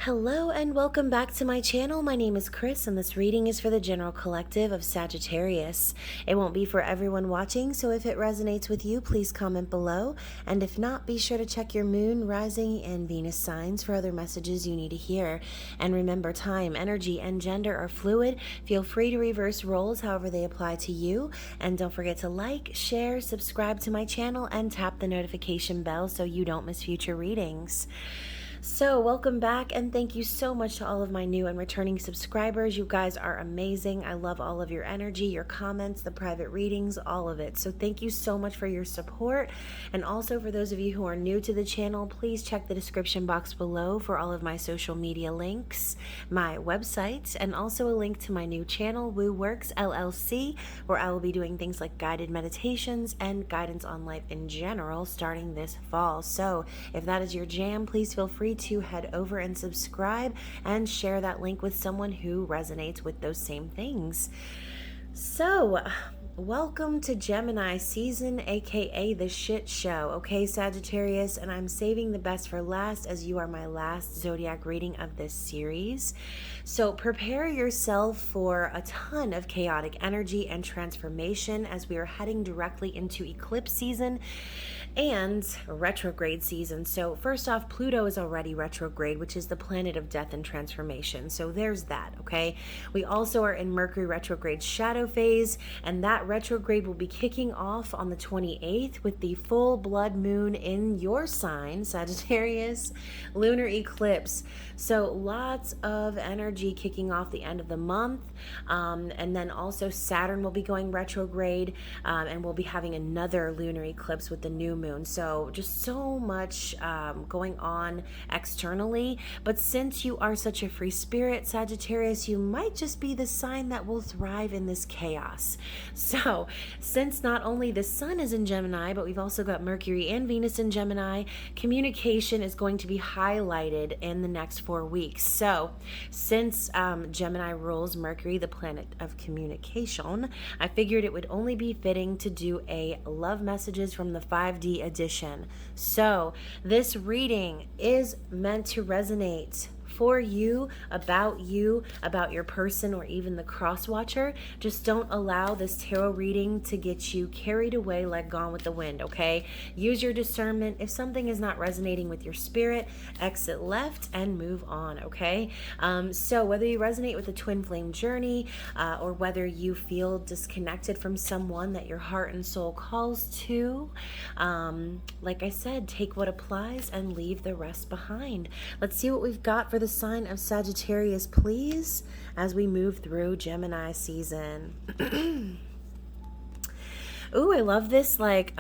Hello and welcome back to my channel. My name is Chris and this reading is for the general collective of Sagittarius. It won't be for everyone watching, so if it resonates with you, please comment below. And if not, be sure to check your moon, rising, and Venus signs for other messages you need to hear. And remember, time, energy, and gender are fluid. Feel free to reverse roles however they apply to you. And don't forget to like, share, subscribe to my channel, and tap the notification bell so you don't miss future readings. So welcome back and thank you so much to all of my new and returning subscribers. You guys are amazing. I love all of your energy, your comments, the private readings, all of it. So thank you so much for your support. And also for those of you who are new to the channel, please check the description box below for all of my social media links, my website, and also a link to my new channel, Woo Works LLC, where I will be doing things like guided meditations and guidance on life in general starting this fall. So if that is your jam, please feel free to head over and subscribe and share that link with someone who resonates with those same things. So welcome to Gemini season, aka the shit show. Okay, Sagittarius, and I'm saving the best for last as you are my last zodiac reading of this series. So prepare yourself for a ton of chaotic energy and transformation as we are heading directly into eclipse season and retrograde season. So first off, Pluto is already retrograde, which is the planet of death and transformation. So there's that, okay? We also are in Mercury retrograde shadow phase, and that retrograde will be kicking off on the 28th with the full blood moon in your sign, Sagittarius, lunar eclipse. So lots of energy kicking off the end of the month. And then also Saturn will be going retrograde, and we'll be having another lunar eclipse with the new moon. So just so much going on externally. But since you are such a free spirit, Sagittarius, you might just be the sign that will thrive in this chaos. So since not only the sun is in Gemini, but we've also got Mercury and Venus in Gemini, communication is going to be highlighted in the next 4 weeks. So since Gemini rules Mercury, the planet of communication, I figured it would only be fitting to do a love messages from the 5D edition. So this reading is meant to resonate for you, about your person, or even the cross watcher. Just don't allow this tarot reading to get you carried away like Gone with the Wind, okay? Use your discernment. If something is not resonating with your spirit, exit left and move on, okay? So whether you resonate with the twin flame journey, or whether you feel disconnected from someone that your heart and soul calls to, like I said, take what applies and leave the rest behind. Let's see what we've got for the sign of Sagittarius, please, as we move through Gemini season. Ooh, I love this like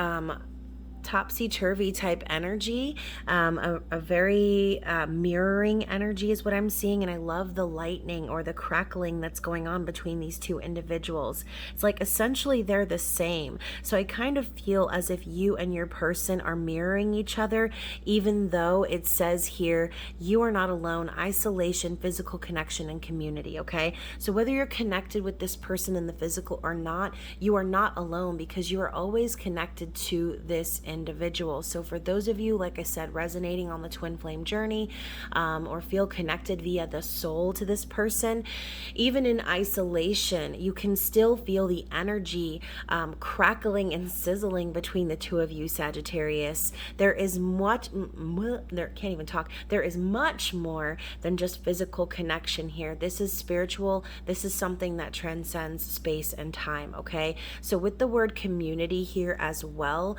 topsy-turvy type energy, a very mirroring energy is what I'm seeing, and I love the lightning or the crackling that's going on between these two individuals. It's like essentially they're the same, so I kind of feel as if you and your person are mirroring each other, even though it says here you are not alone, isolation, physical connection, and community, okay? So whether you're connected with this person in the physical or not, you are not alone because you are always connected to this individual. So for those of you, like I said, resonating on the twin flame journey, or feel connected via the soul to this person, even in isolation, you can still feel the energy crackling and sizzling between the two of you, Sagittarius. There is much more than just physical connection here. This is spiritual. This is something that transcends space and time, okay? So with the word community here as well,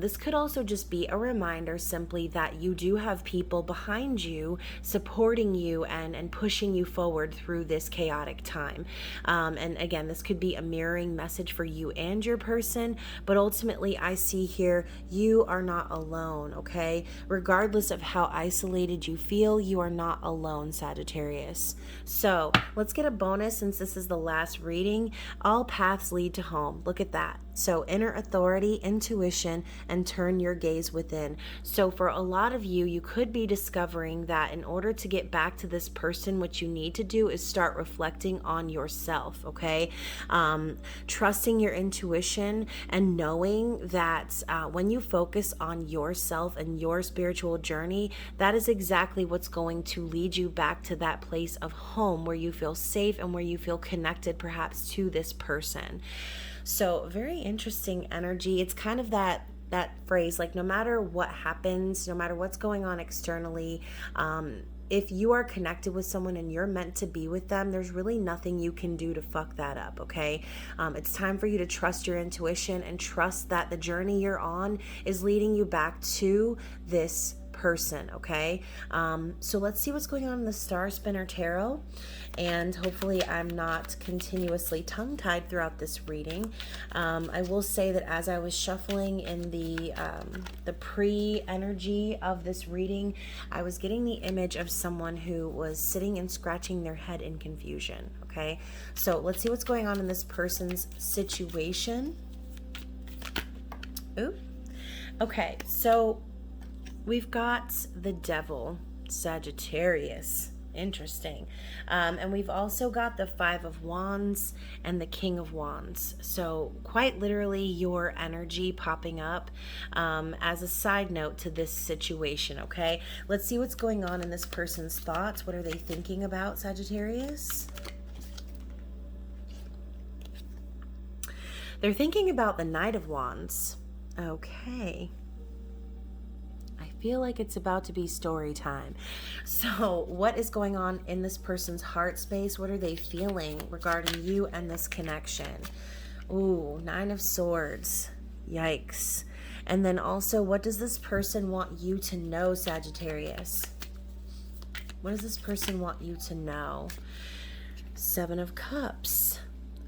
this could also just be a reminder simply that you do have people behind you supporting you and pushing you forward through this chaotic time. And again, this could be a mirroring message for you and your person, but ultimately I see here you are not alone, okay? Regardless of how isolated you feel, you are not alone, Sagittarius. So let's get a bonus since this is the last reading. All paths lead to home. Look at that. So inner authority, intuition, and turn your gaze within. So for a lot of you, you could be discovering that in order to get back to this person, what you need to do is start reflecting on yourself, okay? Trusting your intuition and knowing that when you focus on yourself and your spiritual journey, that is exactly what's going to lead you back to that place of home where you feel safe and where you feel connected perhaps to this person. So very interesting energy. It's kind of that phrase, like no matter what happens, no matter what's going on externally, if you are connected with someone and you're meant to be with them, there's really nothing you can do to fuck that up, okay? It's time for you to trust your intuition and trust that the journey you're on is leading you back to this person, okay? So let's see what's going on in the Star Spinner Tarot, and hopefully I'm not continuously tongue-tied throughout this reading. I will say that as I was shuffling in the pre-energy of this reading, I was getting the image of someone who was sitting and scratching their head in confusion, okay? So let's see what's going on in this person's situation. Ooh. Okay, so we've got the Devil, Sagittarius. Interesting. And we've also got the Five of Wands and the King of Wands. So quite literally your energy popping up as a side note to this situation, okay? Let's see what's going on in this person's thoughts. What are they thinking about, Sagittarius? They're thinking about the Knight of Wands. Okay. Feel like it's about to be story time. So what is going on in this person's heart space? What are they feeling regarding you and this connection? Ooh, Nine of Swords. Yikes. And then also, what does this person want you to know, Sagittarius? What does this person want you to know? Seven of Cups.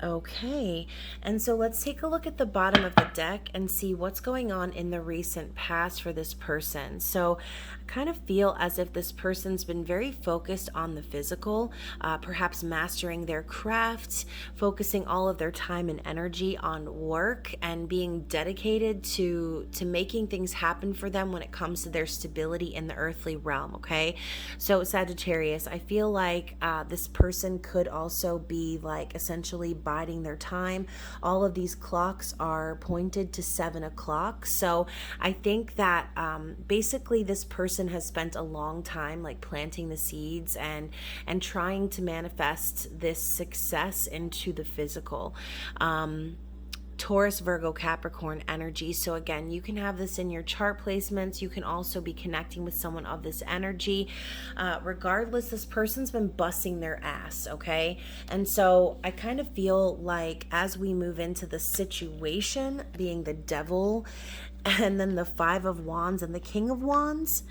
Okay, and so let's take a look at the bottom of the deck and see what's going on in the recent past for this person. So I kind of feel as if this person's been very focused on the physical, perhaps mastering their craft, focusing all of their time and energy on work and being dedicated to making things happen for them when it comes to their stability in the earthly realm, okay? So Sagittarius, I feel like this person could also be like essentially biding their time. All of these clocks are pointed to 7 o'clock. So I think that basically this person has spent a long time like planting the seeds and trying to manifest this success into the physical. Taurus, Virgo, Capricorn energy. So again, you can have this in your chart placements. You can also be connecting with someone of this energy. Regardless, this person's been busting their ass, okay? And so I kind of feel like as we move into the situation, being the Devil, and then the Five of Wands and the King of Wands,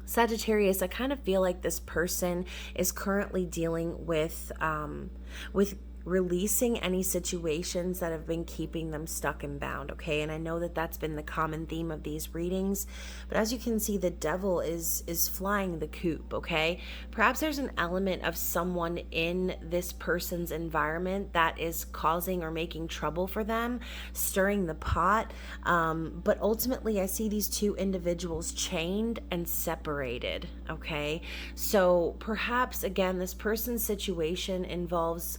Sagittarius, I kind of feel like this person is currently dealing with releasing any situations that have been keeping them stuck and bound, okay? And I know that that's been the common theme of these readings, but as you can see, the Devil is flying the coop, okay? Perhaps there's an element of someone in this person's environment that is causing or making trouble for them, stirring the pot, but ultimately I see these two individuals chained and separated, okay? So perhaps, again, this person's situation involves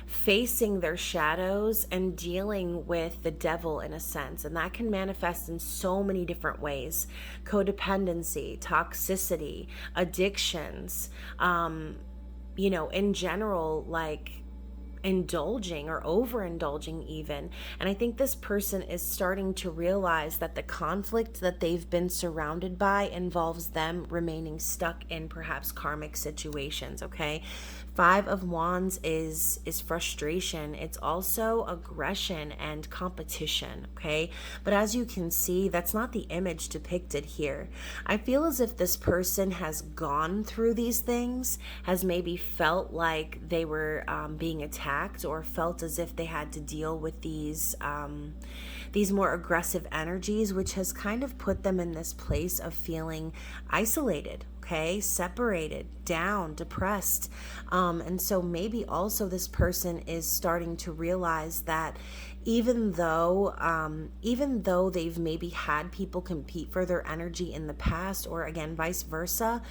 facing their shadows and dealing with the devil in a sense, and that can manifest in so many different ways: codependency, toxicity, addictions, in general, like indulging or overindulging even. And I think this person is starting to realize that the conflict that they've been surrounded by involves them remaining stuck in perhaps karmic situations, okay? Five of Wands is frustration. It's also aggression and competition, okay? But as you can see, that's not the image depicted here. I feel as if this person has gone through these things, has maybe felt like they were being attacked, or felt as if they had to deal with these these more aggressive energies, which has kind of put them in this place of feeling isolated, okay, separated, down, depressed. And so maybe also this person is starting to realize that even though they've maybe had people compete for their energy in the past, or again vice versa,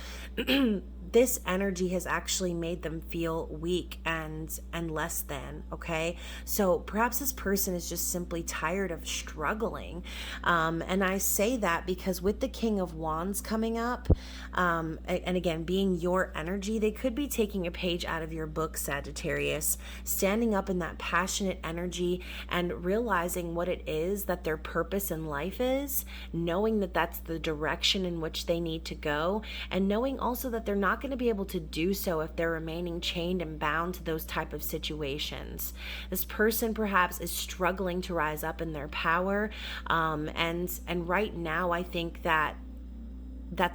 this energy has actually made them feel weak and less than, okay? So perhaps this person is just simply tired of struggling. And I say that because with the King of Wands coming up, and again, being your energy, they could be taking a page out of your book, Sagittarius, standing up in that passionate energy and realizing what it is that their purpose in life is, knowing that that's the direction in which they need to go, and knowing also that they're not going to be able to do so if they're remaining chained and bound to those type of situations. This person perhaps is struggling to rise up in their power, and right now I think that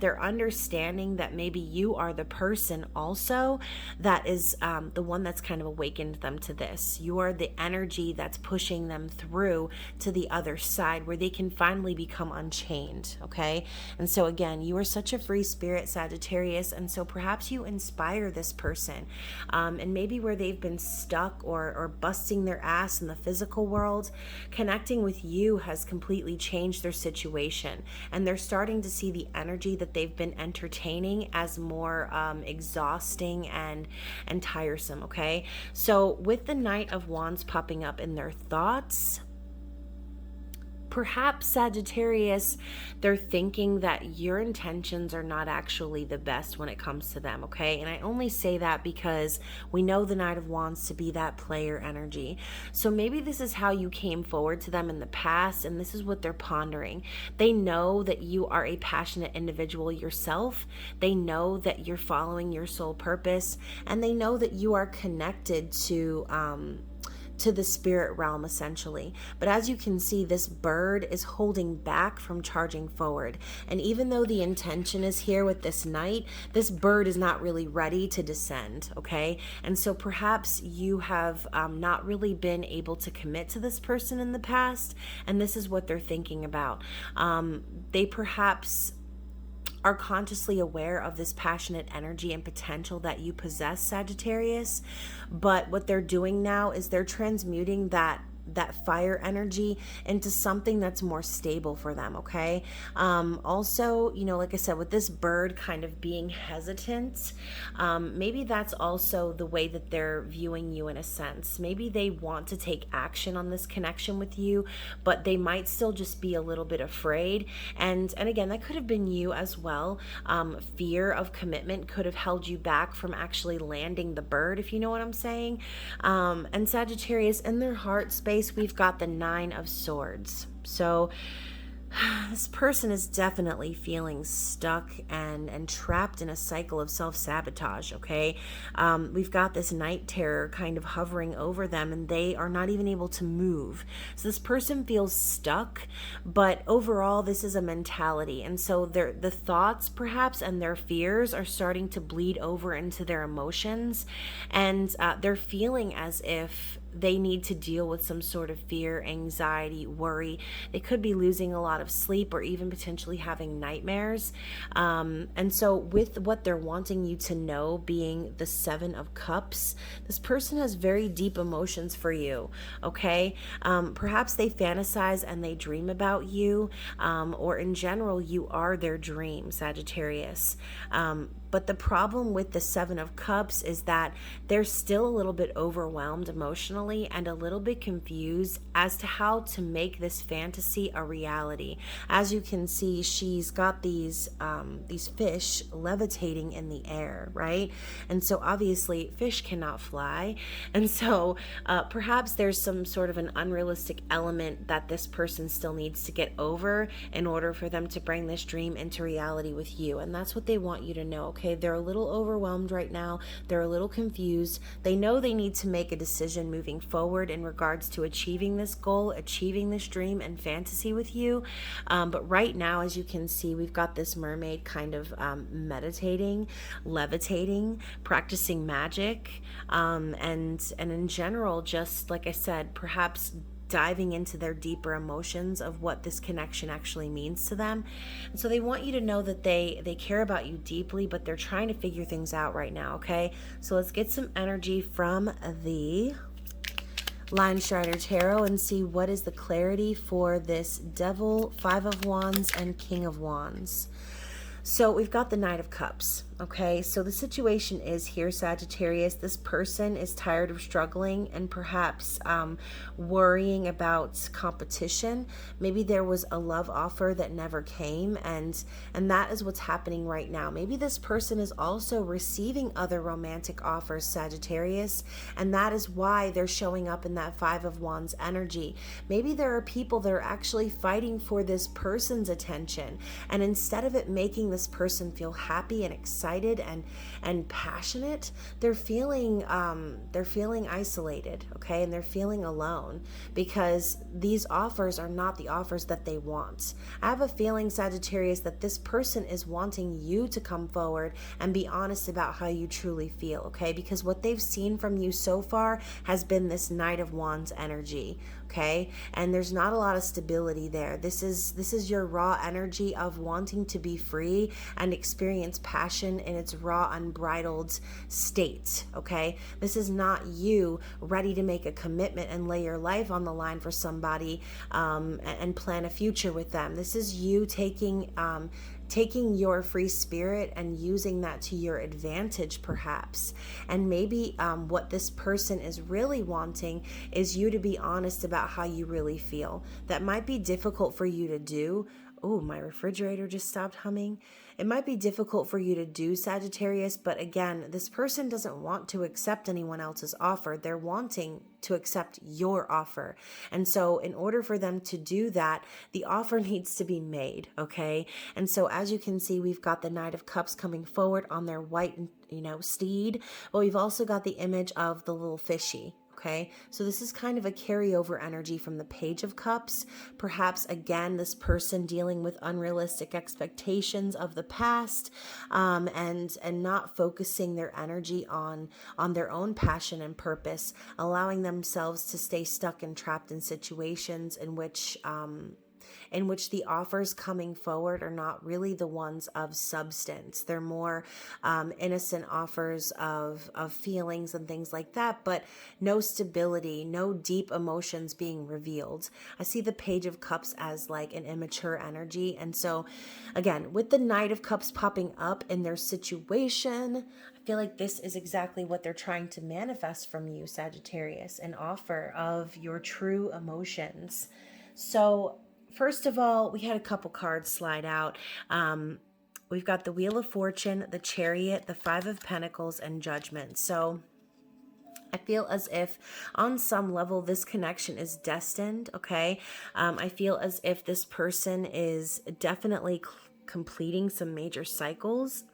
they're understanding that maybe you are the person also that is the one that's kind of awakened them to this. You are the energy that's pushing them through to the other side where they can finally become unchained, okay? And so again, you are such a free spirit, Sagittarius, and so perhaps you inspire this person, and maybe where they've been stuck or busting their ass in the physical world, connecting with you has completely changed their situation, and they're starting to see the energy that they've been entertaining as more exhausting and tiresome, okay? So with the Knight of Wands popping up in their thoughts, perhaps Sagittarius, they're thinking that your intentions are not actually the best when it comes to them, okay? And I only say that because we know the Knight of Wands to be that player energy. So maybe this is how you came forward to them in the past, and this is what they're pondering. They know that you are a passionate individual yourself. They know that you're following your soul purpose, and they know that you are connected to the spirit realm, essentially. But as you can see, this bird is holding back from charging forward. And even though the intention is here with this knight, this bird is not really ready to descend, okay? And so perhaps you have not really been able to commit to this person in the past, and this is what they're thinking about. They perhaps are consciously aware of this passionate energy and potential that you possess, Sagittarius, but what they're doing now is they're transmuting that fire energy into something that's more stable for them, okay? Also, you know, like I said, with this bird kind of being hesitant, maybe that's also the way that they're viewing you in a sense. Maybe they want to take action on this connection with you, but they might still just be a little bit afraid. And again, that could have been you as well. Fear of commitment could have held you back from actually landing the bird, if you know what I'm saying. And Sagittarius, in their heart space, we've got the Nine of Swords. So this person is definitely feeling stuck and trapped in a cycle of self-sabotage, okay? We've got this night terror kind of hovering over them, and they are not even able to move. So this person feels stuck, but overall this is a mentality. And so the thoughts perhaps and their fears are starting to bleed over into their emotions, and they're feeling as if they need to deal with some sort of fear, anxiety, worry. They could be losing a lot of sleep or even potentially having nightmares. And so with what they're wanting you to know being the Seven of Cups, this person has very deep emotions for you, okay? Perhaps they fantasize and they dream about you, or in general, you are their dream, Sagittarius. But the problem with the Seven of Cups is that they're still a little bit overwhelmed emotionally and a little bit confused as to how to make this fantasy a reality. As you can see, she's got these fish levitating in the air, right? And so obviously fish cannot fly. And so perhaps there's some sort of an unrealistic element that this person still needs to get over in order for them to bring this dream into reality with you. And that's what they want you to know, okay? They're a little overwhelmed right now. They're a little confused. They know they need to make a decision moving forward in regards to achieving this goal, achieving this dream and fantasy with you. But right now, as you can see, we've got this mermaid kind of meditating, levitating, practicing magic, and in general, just like I said, perhaps diving into their deeper emotions of what this connection actually means to them. And so they want you to know that they care about you deeply, but they're trying to figure things out right now, okay? So let's get some energy from the Lion Strider Tarot and see what is the clarity for this Devil, Five of Wands, and King of Wands. So we've got the Knight of Cups, okay? So the situation is here, Sagittarius, this person is tired of struggling and perhaps worrying about competition. Maybe there was a love offer that never came, and that is what's happening right now. Maybe this person is also receiving other romantic offers, Sagittarius, and that is why they're showing up in that Five of Wands energy. Maybe there are people that are actually fighting for this person's attention, and instead of it making this person feel happy and excited and passionate, they're feeling isolated, okay, and they're feeling alone because these offers are not the offers that they want. I have a feeling, Sagittarius, that this person is wanting you to come forward and be honest about how you truly feel, okay, because what they've seen from you so far has been this Knight of Wands energy, okay, and there's not a lot of stability there. This is your raw energy of wanting to be free and experience passion in its raw, unbridled state, okay? This is not you ready to make a commitment and lay your life on the line for somebody and plan a future with them. This is you taking your free spirit and using that to your advantage, perhaps. And maybe what this person is really wanting is you to be honest about how you really feel. That might be difficult for you to do. Oh, my refrigerator just stopped humming. It might be difficult for you to do, Sagittarius, but again, this person doesn't want to accept anyone else's offer. They're wanting to accept your offer. And so in order for them to do that, the offer needs to be made, okay? And so as you can see, we've got the Knight of Cups coming forward on their white, steed, but we've also got the image of the little fishy. Okay, so this is kind of a carryover energy from the Page of Cups. Perhaps, again, this person dealing with unrealistic expectations of the past and not focusing their energy on their own passion and purpose, allowing themselves to stay stuck and trapped in situations in which the offers coming forward are not really the ones of substance. They're more innocent offers of feelings and things like that, but no stability, no deep emotions being revealed. I see the Page of Cups as like an immature energy. And so again, with the Knight of Cups popping up in their situation, I feel like this is exactly what they're trying to manifest from you, Sagittarius, an offer of your true emotions. So first of all, we had a couple cards slide out. We've got the Wheel of Fortune, the Chariot, the Five of Pentacles, and Judgment. So I feel as if on some level this connection is destined, okay? I feel as if this person is definitely completing some major cycles.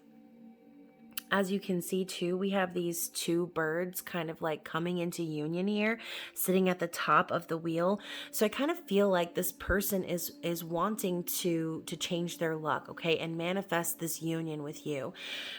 As you can see too, we have these two birds kind of like coming into union here, sitting at the top of the wheel. So I kind of feel like this person is wanting to change their luck, okay, and manifest this union with you.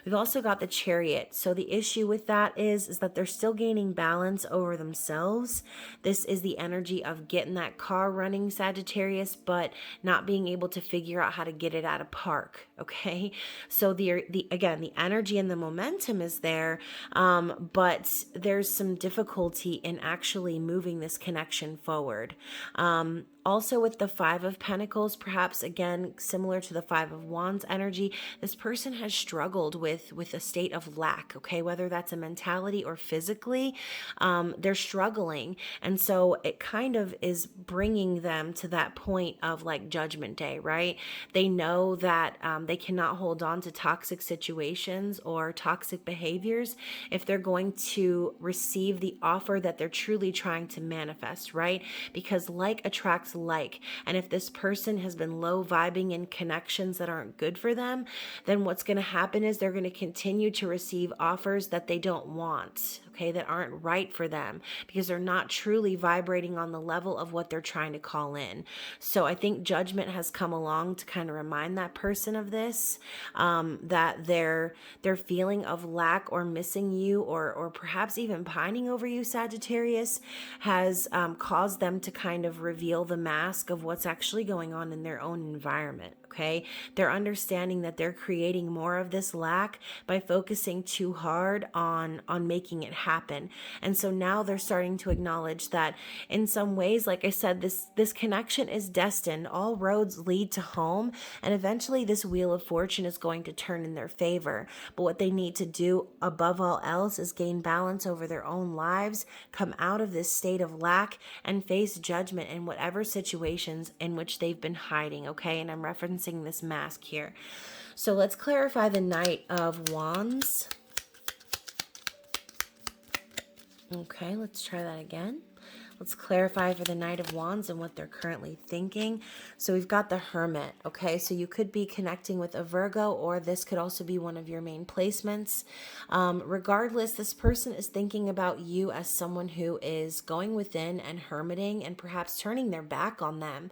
We've also got the Chariot. So the issue with that is that they're still gaining balance over themselves. This is the energy of getting that car running, Sagittarius, but not being able to figure out how to get it out of park, okay? So the energy and the momentum is there, but there's some difficulty in actually moving this connection forward. Also with the Five of Pentacles, perhaps again, similar to the Five of Wands energy, this person has struggled with a state of lack, okay? Whether that's a mentality or physically, they're struggling. And so it kind of is bringing them to that point of like Judgment Day, right? They know that they cannot hold on to toxic situations or toxic behaviors if they're going to receive the offer that they're truly trying to manifest, right? Because like attracts perhaps like. And if this person has been low vibing in connections that aren't good for them, then what's going to happen is they're going to continue to receive offers that they don't want, okay, that aren't right for them, because they're not truly vibrating on the level of what they're trying to call in. So I think judgment has come along to kind of remind that person of this, that their feeling of lack or missing you, or perhaps even pining over you, Sagittarius, has caused them to kind of reveal the mask of what's actually going on in their own environment. Okay, they're understanding that they're creating more of this lack by focusing too hard on making it happen. And so now they're starting to acknowledge that in some ways, like I said, this connection is destined. All roads lead to home, and eventually this wheel of fortune is going to turn in their favor. But what they need to do above all else is gain balance over their own lives, come out of this state of lack, and face judgment in whatever situations in which they've been hiding. Okay, and I'm referencing this mask here. So let's clarify the Knight of Wands. Okay, let's try that again. Let's clarify for the Knight of Wands and what they're currently thinking. So we've got the Hermit, okay? So you could be connecting with a Virgo, or this could also be one of your main placements. Regardless, this person is thinking about you as someone who is going within and hermiting and perhaps turning their back on them.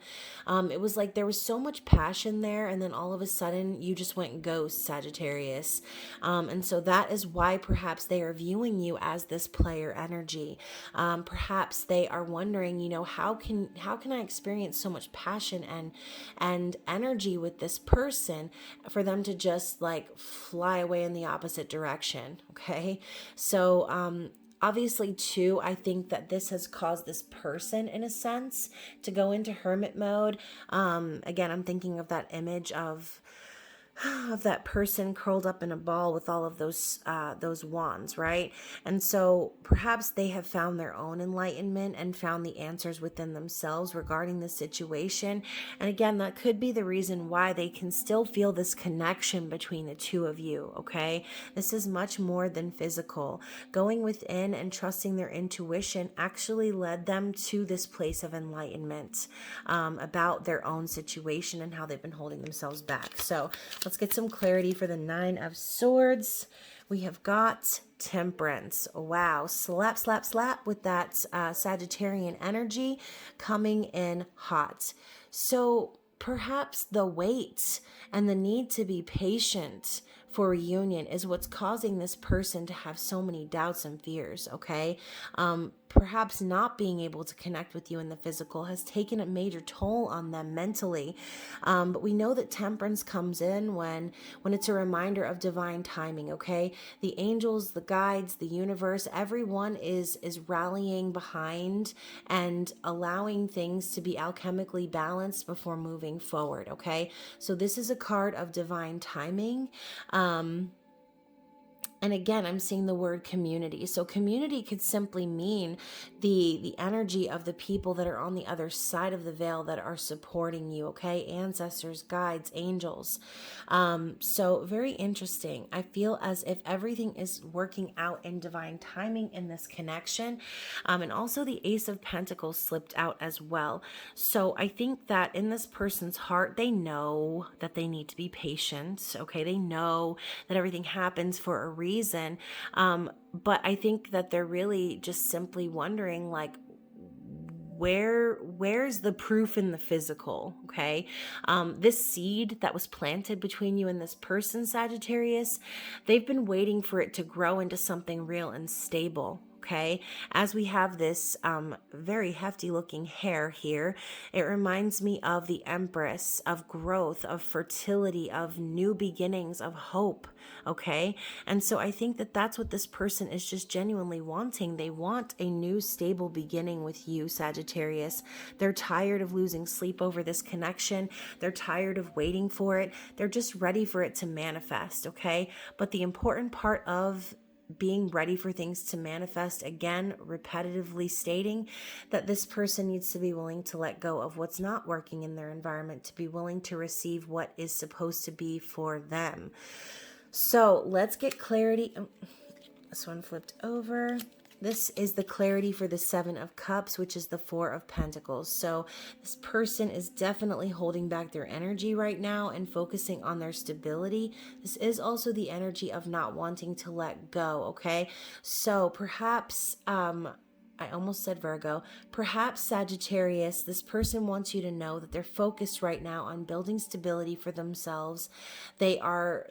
It was like there was so much passion there, and then all of a sudden you just went ghost, Sagittarius. And so that is why perhaps they are viewing you as this player energy. Perhaps they are wondering, you know, how can I experience so much passion and energy with this person for them to just like fly away in the opposite direction. Okay, so obviously too, I think that this has caused this person in a sense to go into hermit mode. Again, I'm thinking of that image of that person curled up in a ball with all of those wands, right? And so perhaps they have found their own enlightenment and found the answers within themselves regarding the situation. And again, that could be the reason why they can still feel this connection between the two of you, okay? This is much more than physical. Going within and trusting their intuition actually led them to this place of enlightenment about their own situation and how they've been holding themselves back. So let's get some clarity for the Nine of Swords. We have got Temperance. Wow. Slap, slap, slap with that Sagittarian energy coming in hot. So perhaps the wait and the need to be patient for reunion is what's causing this person to have so many doubts and fears, okay? Perhaps not being able to connect with you in the physical has taken a major toll on them mentally. But we know that temperance comes in when it's a reminder of divine timing, okay? The angels, the guides, the universe, everyone is rallying behind and allowing things to be alchemically balanced before moving forward, okay? So this is a card of divine timing. And again, I'm seeing the word community. So community could simply mean the energy of the people that are on the other side of the veil that are supporting you, okay? Ancestors, guides, angels. So very interesting. I feel as if everything is working out in divine timing in this connection. And also the Ace of Pentacles slipped out as well. So I think that in this person's heart, they know that they need to be patient, okay? They know that everything happens for a reason. But I think that they're really just simply wondering, like, where's the proof in the physical, okay? This seed that was planted between you and this person, Sagittarius, they've been waiting for it to grow into something real and stable. Okay, as we have this very hefty looking hair here, it reminds me of the Empress, of growth, of fertility, of new beginnings, of hope. Okay, and so I think that that's what this person is just genuinely wanting. They want a new stable beginning with you, Sagittarius. They're tired of losing sleep over this connection. They're tired of waiting for it. They're just ready for it to manifest. Okay, but the important part of being ready for things to manifest, again, repetitively stating that this person needs to be willing to let go of what's not working in their environment, to be willing to receive what is supposed to be for them. So let's get clarity. Oh, this one flipped over. This is the clarity for the Seven of Cups, which is the Four of Pentacles. So this person is definitely holding back their energy right now and focusing on their stability. This is also the energy of not wanting to let go, okay? So perhaps, I almost said Virgo, perhaps Sagittarius, this person wants you to know that they're focused right now on building stability for themselves. They are,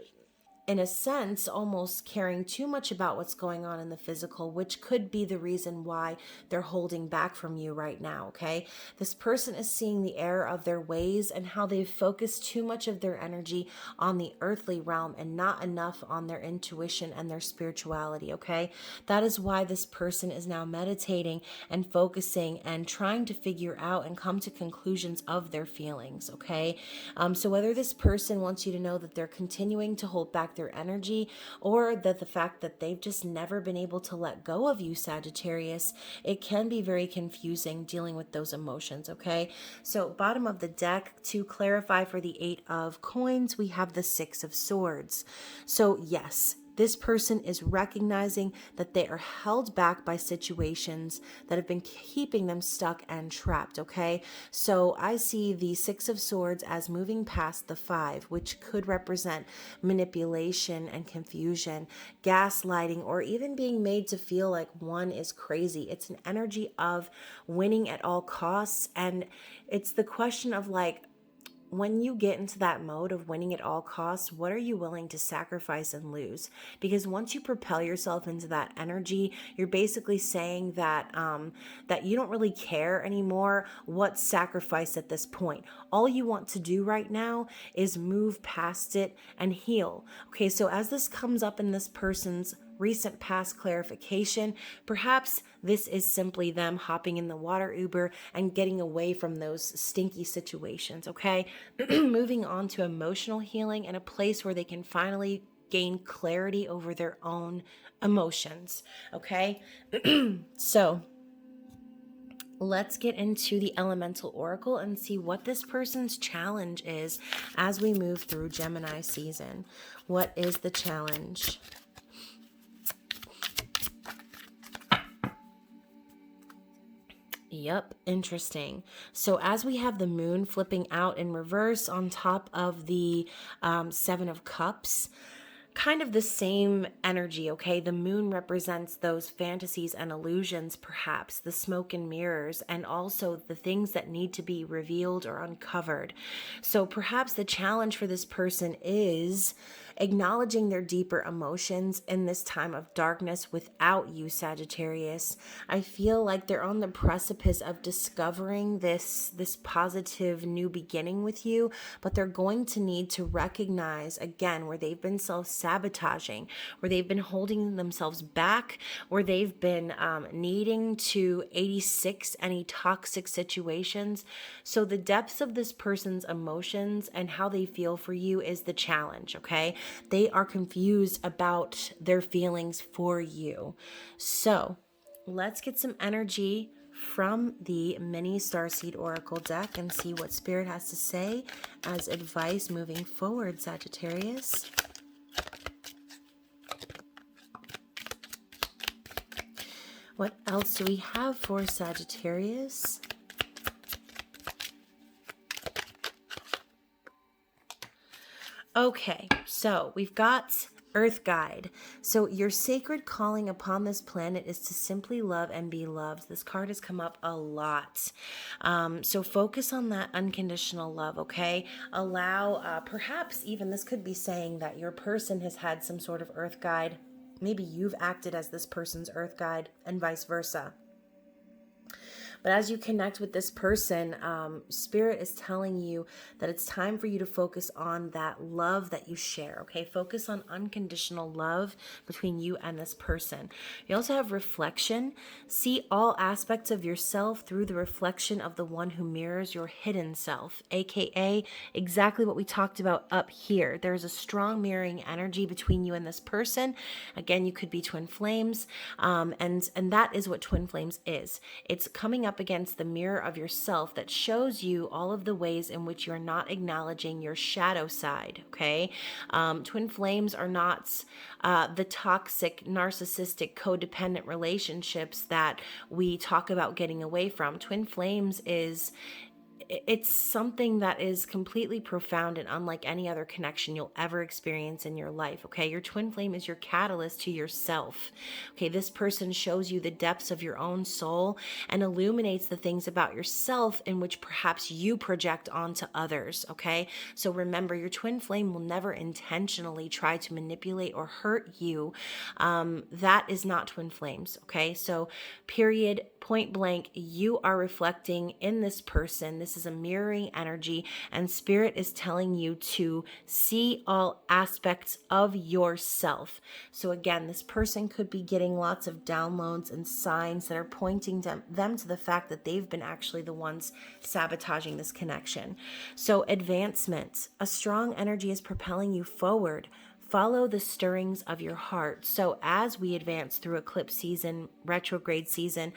in a sense, almost caring too much about what's going on in the physical, which could be the reason why they're holding back from you right now, okay? This person is seeing the error of their ways and how they've focused too much of their energy on the earthly realm and not enough on their intuition and their spirituality, okay? That is why this person is now meditating and focusing and trying to figure out and come to conclusions of their feelings, okay? So whether this person wants you to know that they're continuing to hold back their energy, or that the fact that they've just never been able to let go of you, Sagittarius, it can be very confusing dealing with those emotions, okay? So bottom of the deck, to clarify for the Eight of Coins, we have the Six of Swords. So yes, this person is recognizing that they are held back by situations that have been keeping them stuck and trapped, okay? So I see the Six of Swords as moving past the Five, which could represent manipulation and confusion, gaslighting, or even being made to feel like one is crazy. It's an energy of winning at all costs, and it's the question of like, when you get into that mode of winning at all costs, what are you willing to sacrifice and lose? Because once you propel yourself into that energy, you're basically saying that that you don't really care anymore what's sacrificed at this point. All you want to do right now is move past it and heal. Okay, so as this comes up in this person's recent past clarification, perhaps this is simply them hopping in the water Uber and getting away from those stinky situations, okay? Moving on to emotional healing and a place where they can finally gain clarity over their own emotions, okay? So let's get into the Elemental Oracle and see what this person's challenge is as we move through Gemini season. What is the challenge? Yep, interesting. So as we have the moon flipping out in reverse on top of the Seven of Cups, kind of the same energy, okay? The moon represents those fantasies and illusions, perhaps, the smoke and mirrors, and also the things that need to be revealed or uncovered. So perhaps the challenge for this person is acknowledging their deeper emotions in this time of darkness without you, Sagittarius. I feel like they're on the precipice of discovering this positive new beginning with you, but they're going to need to recognize, again, where they've been self-sabotaging, where they've been holding themselves back, where they've been needing to 86 any toxic situations. So the depths of this person's emotions and how they feel for you is the challenge, okay? They are confused about their feelings for you. So let's get some energy from the mini Starseed Oracle deck and see what Spirit has to say as advice moving forward, Sagittarius. What else do we have for Sagittarius? Okay, so we've got Earth Guide. So your sacred calling upon this planet is to simply love and be loved. This card has come up a lot. So focus on that unconditional love, okay? Allow, perhaps even this could be saying that your person has had some sort of Earth Guide. Maybe you've acted as this person's Earth Guide and vice versa. But as you connect with this person, Spirit is telling you that it's time for you to focus on that love that you share, okay? Focus on unconditional love between you and this person. You also have reflection. See all aspects of yourself through the reflection of the one who mirrors your hidden self, aka exactly what we talked about up here. There's a strong mirroring energy between you and this person. Again, you could be twin flames, and that is what twin flames is. It's coming up against the mirror of yourself that shows you all of the ways in which you're not acknowledging your shadow side, okay? Twin flames are not the toxic, narcissistic, codependent relationships that we talk about getting away from. Twin flames it's something that is completely profound and unlike any other connection you'll ever experience in your life, okay? Your twin flame is your catalyst to yourself, okay? This person shows you the depths of your own soul and illuminates the things about yourself in which perhaps you project onto others, okay? So remember, your twin flame will never intentionally try to manipulate or hurt you. That is not twin flames, okay? So period, point blank, you are reflecting in this person. This is a mirroring energy, and spirit is telling you to see all aspects of yourself. So again, this person could be getting lots of downloads and signs that are pointing them to the fact that they've been actually the ones sabotaging this connection. So advancement, a strong energy is propelling you forward. Follow the stirrings of your heart. So as we advance through eclipse season, retrograde season,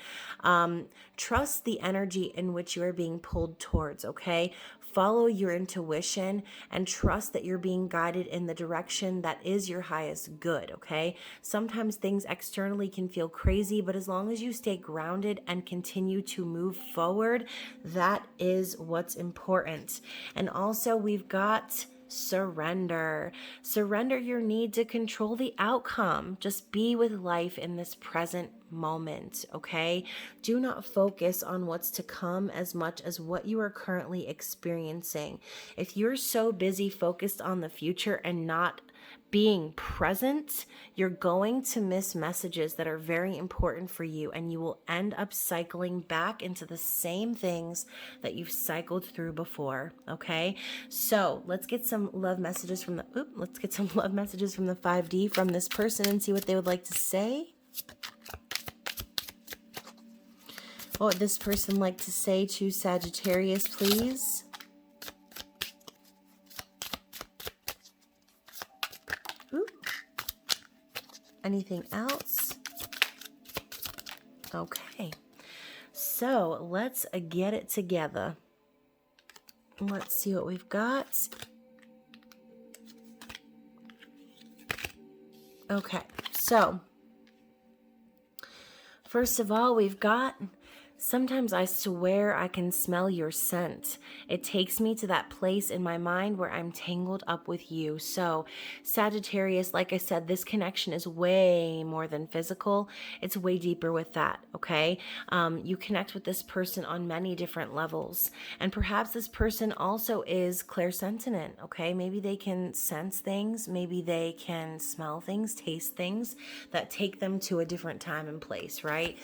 trust the energy in which you are being pulled towards, okay? Follow your intuition and trust that you're being guided in the direction that is your highest good, okay? Sometimes things externally can feel crazy, but as long as you stay grounded and continue to move forward, that is what's important. And also we've got surrender. Surrender your need to control the outcome. Just be with life in this present moment, okay? Do not focus on what's to come as much as what you are currently experiencing. If you're so busy focused on the future and not being present, you're going to miss messages that are very important for you, and you will end up cycling back into the same things that you've cycled through before, okay? So let's get some love messages from the 5D from this person and see what they would like to say. What would this person like to say to Sagittarius, please? Ooh. Anything else? Okay. So let's get it together. Let's see what we've got. Okay. So first of all, we've got, sometimes I swear I can smell your scent. It takes me to that place in my mind where I'm tangled up with you. So Sagittarius, like I said, this connection is way more than physical. It's way deeper with that, okay? You connect with this person on many different levels. And perhaps this person also is clairsentient, okay? Maybe they can sense things. Maybe they can smell things, taste things that take them to a different time and place, right?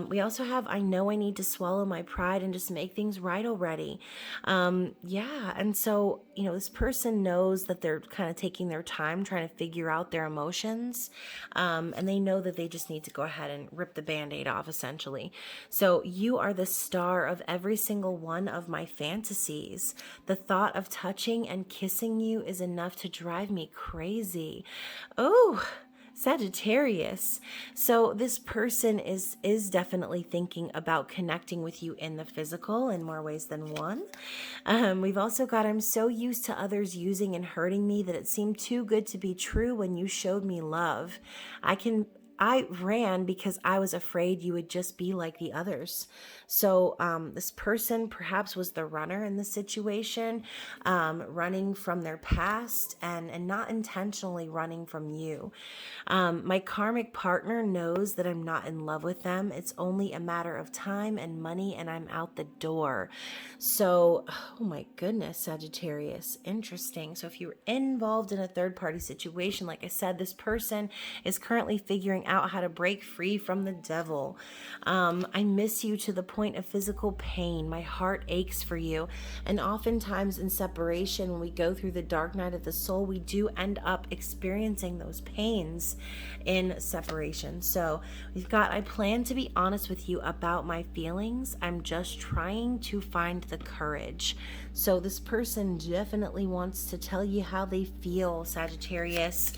We also have, I know I need to swallow my pride and just make things right already. And so, this person knows that they're kind of taking their time trying to figure out their emotions. And they know that they just need to go ahead and rip the Band-Aid off, essentially. So you are the star of every single one of my fantasies. The thought of touching and kissing you is enough to drive me crazy. Oh, Sagittarius. So this person is definitely thinking about connecting with you in the physical in more ways than one. We've also got, I'm so used to others using and hurting me that it seemed too good to be true when you showed me love. I ran because I was afraid you would just be like the others. So this person perhaps was the runner in the situation, running from their past and not intentionally running from you. My karmic partner knows that I'm not in love with them. It's only a matter of time and money, and I'm out the door. So, oh my goodness, Sagittarius. Interesting. So if you're involved in a third-party situation, like I said, this person is currently figuring out how to break free from the devil. I miss you to the point of physical pain. My heart aches for you. And oftentimes in separation, when we go through the dark night of the soul, we do end up experiencing those pains in separation. So we've got, I plan to be honest with you about my feelings. I'm just trying to find the courage. So this person definitely wants to tell you how they feel, Sagittarius.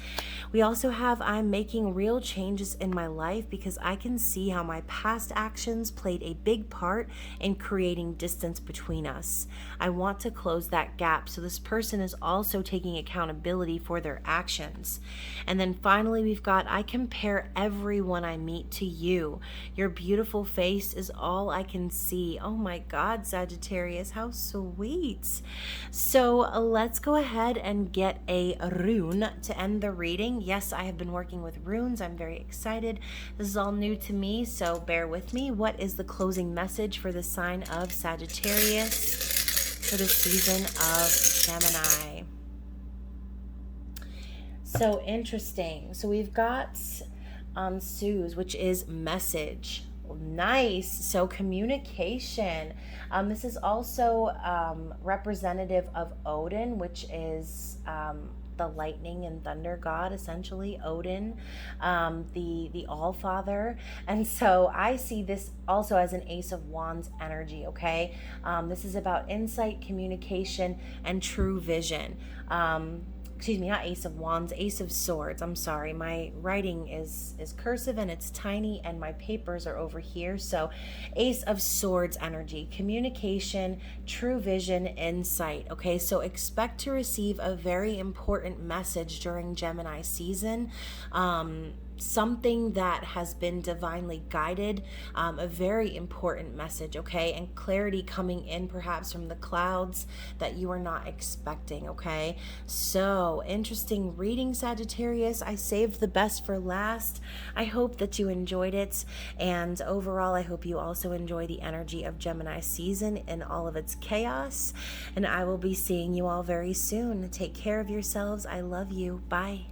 We also have, I'm making real changes changes in my life because I can see how my past actions played a big part in creating distance between us. I want to close that gap. So this person is also taking accountability for their actions. And then finally, we've got, I compare everyone I meet to you. Your beautiful face is all I can see. Oh my God, Sagittarius, how sweet. So let's go ahead and get a rune to end the reading. Yes, I have been working with runes. I'm very excited. This is all new to me, so bear with me. What is the closing message for the sign of Sagittarius for the season of Gemini? So interesting. So we've got Sue's, which is message. Nice. So communication. This is also representative of Odin, which is the lightning and thunder god, essentially. Odin, the All-Father. And so I see this also as an Ace of Wands energy, okay? This is about insight, communication, and true vision. Excuse me, not Ace of Wands, Ace of Swords. I'm sorry, my writing is cursive and it's tiny and my papers are over here. So Ace of Swords energy, communication, true vision, insight. Okay, so expect to receive a very important message during Gemini season. Something that has been divinely guided, a very important message, okay? And clarity coming in perhaps from the clouds that you are not expecting, okay? So interesting reading, Sagittarius. I saved the best for last. I hope that you enjoyed it. And overall, I hope you also enjoy the energy of Gemini season in all of its chaos. And I will be seeing you all very soon. Take care of yourselves. I love you. Bye.